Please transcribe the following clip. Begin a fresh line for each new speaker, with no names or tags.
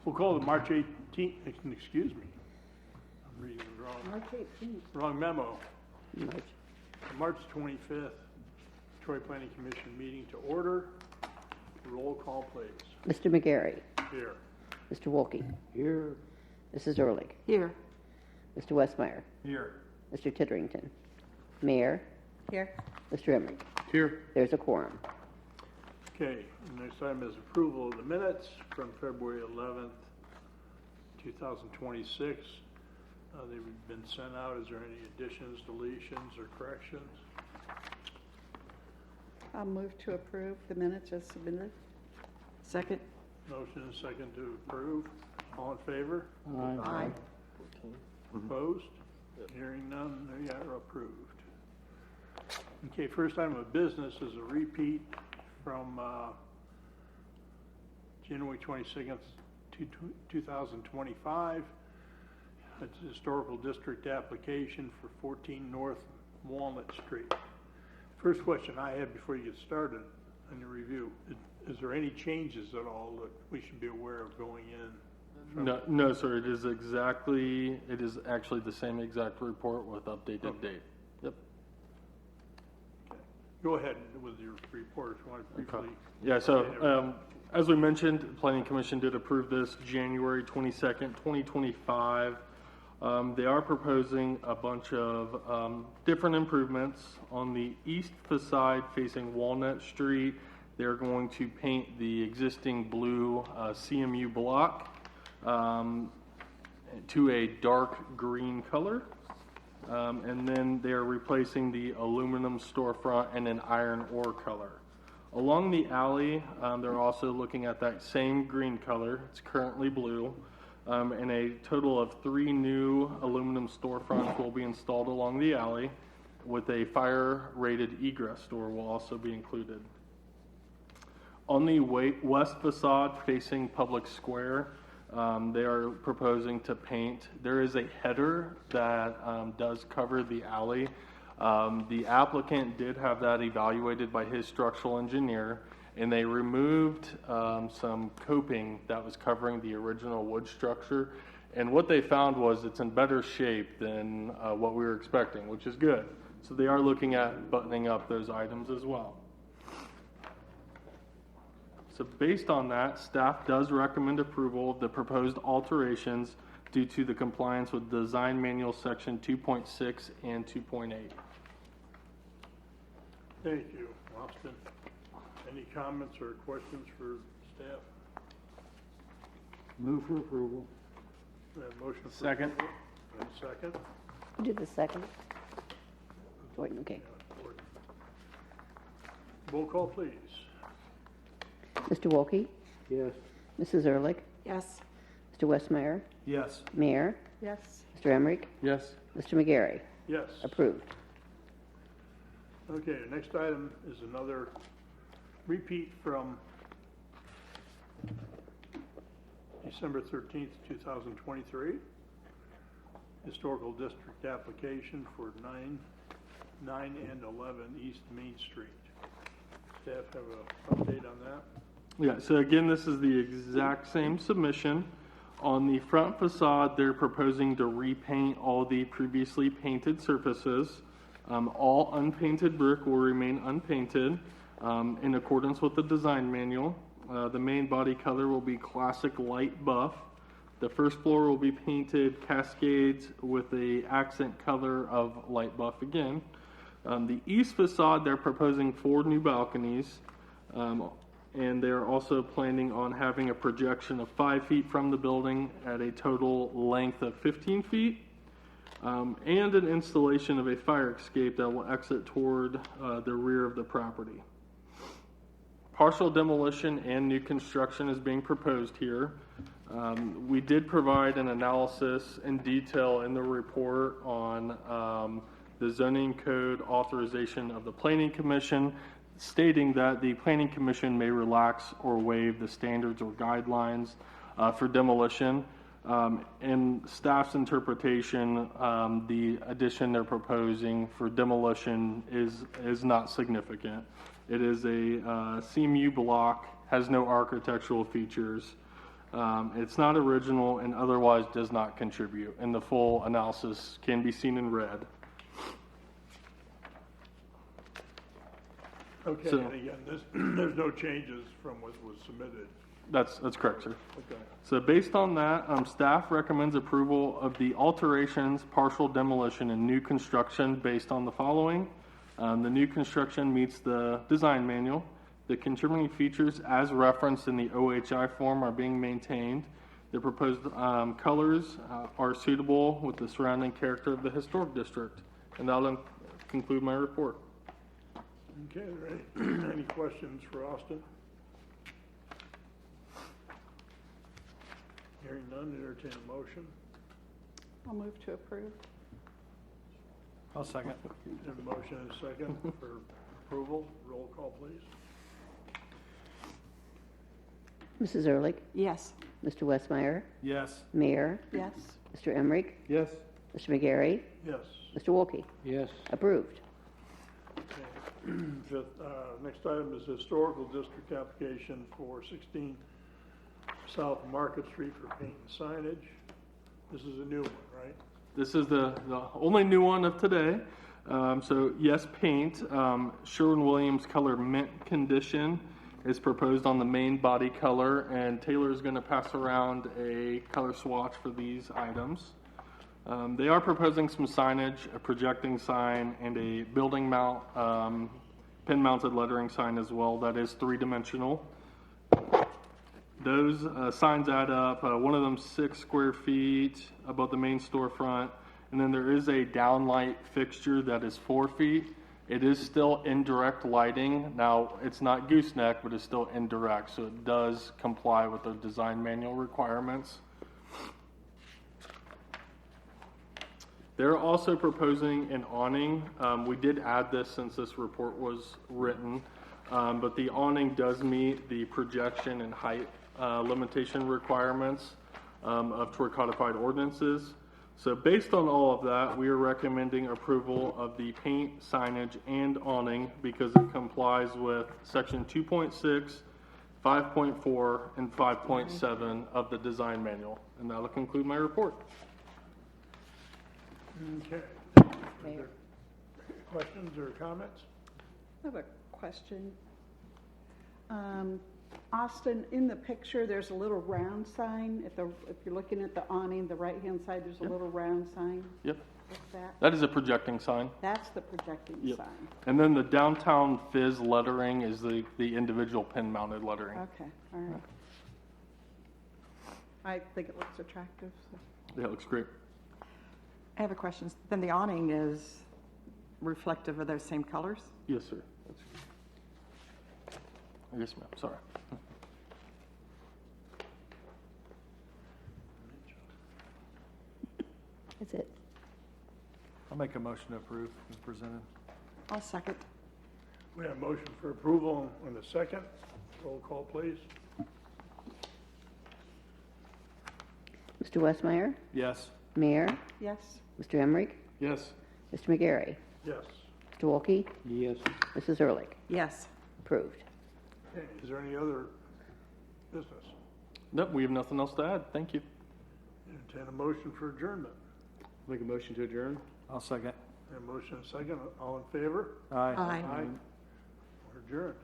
We'll call the March 18th, excuse me. I'm reading the
March 18th.
wrong memo.
March.
The March 25th Troy Planning Commission meeting to order. Roll call, please.
Mr. McGarry.
Here.
Mr. Wolke.
Here.
Mrs. Ehrlich.
Here.
Mr. Westmeyer.
Here.
Mr. Titterington. Mayor.
Here.
Mr. Emery.
Here.
There's a quorum.
Okay, the next item is approval of the minutes from February 11th, 2026. They've been sent out. Is there any additions, deletions, or corrections?
I'll move to approve the minutes as submitted. Second.
Motion and second to approve. All in favor?
Aye.
Opposed? Hearing none, they are approved. Okay, first item of business is a repeat from January 22nd, 2025. It's a historical district application for 14 North Walnut Street. First question I have before you get started on your review, is there any changes at all that we should be aware of going in?
No, sir. It is actually the same exact report with updated date. Yep.
Okay. Go ahead with your report if you want to briefly.
Yeah, so as we mentioned, the Planning Commission did approve this January 22nd, 2025. They are proposing a bunch of different improvements on the east facade facing Walnut Street. They're going to paint the existing blue CMU block to a dark green color. And then they're replacing the aluminum storefront in an iron ore color. Along the alley, they're also looking at that same green color. It's currently blue. And a total of 3 new aluminum storefronts will be installed along the alley, with a fire-rated egress door will also be included. On the west facade facing Public Square, they are proposing to paint. There is a header that does cover the alley. The applicant did have that evaluated by his structural engineer, and they removed some coping that was covering the original wood structure. And what they found was it's in better shape than what we were expecting, which is good. So they are looking at buttoning up those items as well. So based on that, staff does recommend approval of the proposed alterations due to the compliance with Design Manual Section 2.6 and 2.8.
Thank you, Austin. Any comments or questions for staff?
Move for approval.
We have motion for
Second.
approval. And second.
Who did the second? Jordan, okay.
Roll call, please.
Mr. Wolke.
Yes.
Mrs. Ehrlich.
Yes.
Mr. Westmeyer.
Yes.
Mayor.
Yes.
Mr. Emery.
Yes.
Mr. McGarry.
Yes.
Approved.
Okay, the next item is another repeat from December 13th, 2023. Historical District application for 9 and 11 East Main Street. Staff have an update on that?
Yeah, so again, this is the exact same submission. On the front facade, they're proposing to repaint all the previously painted surfaces. All unpainted brick will remain unpainted in accordance with the design manual. The main body color will be classic light buff. The first floor will be painted cascades with a accent color of light buff again. The east facade, they're proposing 4 new balconies. And they're also planning on having a projection of 5 feet from the building at a total length of 15 feet. And an installation of a fire escape that will exit toward the rear of the property. Partial demolition and new construction is being proposed here. We did provide an analysis in detail in the report on the zoning code authorization of the Planning Commission, stating that the Planning Commission may relax or waive the standards or guidelines for demolition. In staff's interpretation, the addition they're proposing for demolition is not significant. It is a CMU block, has no architectural features. It's not original and otherwise does not contribute, and the full analysis can be seen in red.
Okay,
So-
and again, there's no changes from what was submitted.
That's correct, sir.
Okay.
So based on that, staff recommends approval of the alterations, partial demolition, and new construction based on the following. The new construction meets the design manual. The contributing features as referenced in the OHI form are being maintained. The proposed colors are suitable with the surrounding character of the historic district. And that'll conclude my report.
Okay, are there any questions for Austin? Hearing none, entertain a motion.
I'll move to approve.
I'll second.
Have a motion and a second for approval. Roll call, please.
Mrs. Ehrlich,
Yes.
Mr. Westmeyer,
Yes.
Mayor,
Yes.
Mr. Emmerich,
Yes.
Mr. McGarry,
Yes.
Mr. Wolke.
Yes.
Approved.
Okay. Next item is historical district application for 16 South Market Street for paint and signage. This is a new one, right?
This is the only new one of today. So yes, paint. Sherwin-Williams color mint condition is proposed on the main body color, and Taylor is going to pass around a color swatch for these items. They are proposing some signage, a projecting sign, and a building mount, pin-mounted lettering sign as well that is three-dimensional. Those signs add up. One of them 6 square feet above the main storefront, and then there is a downlight fixture that is 4 feet. It is still indirect lighting. Now, it's not gooseneck, but it's still indirect, so it does comply with the design manual requirements. They're also proposing an awning. We did add this since this report was written, but the awning does meet the projection and height limitation requirements of Troy codified ordinances. So based on all of that, we are recommending approval of the paint, signage, and awning because it complies with section 2.6, 5.4, and 5.7 of the design manual. And that'll conclude my report.
Okay.
Mayor.
Questions or comments?
I have a question. Austin, in the picture, there's a little round sign. If you're looking at the awning, the right-hand side, there's a
Yep.
little round sign.
Yep,
What's that?
that is a projecting sign.
That's the projecting
Yep.
sign.
And then the downtown Fizz lettering is the individual pin-mounted lettering.
Okay, all right. I think it looks attractive, so.
Yeah, it looks great.
I have a question. Then the awning is reflective of those same colors?
Yes, sir. Yes, ma'am, sorry.
That's it.
I'll make a motion to approve as presented.
I'll second.
We have a motion for approval on the second. Roll call, please.
Mr. Westmeyer,
Yes.
Mayor,
Yes,
Mr. Emmerich,
Yes.
Mr. McGarry,
Yes.
Mr. Wolke,
Yes.
Mrs. Ehrlich.
Yes.
Approved.
Okay, is there any other business?
Nope, we have nothing else to add. Thank you.
Entertain a motion for adjournment.
Make a motion to adjourn. I'll second.
We have a motion and a second. All in favor?
Aye.
Aye.
We're adjourned.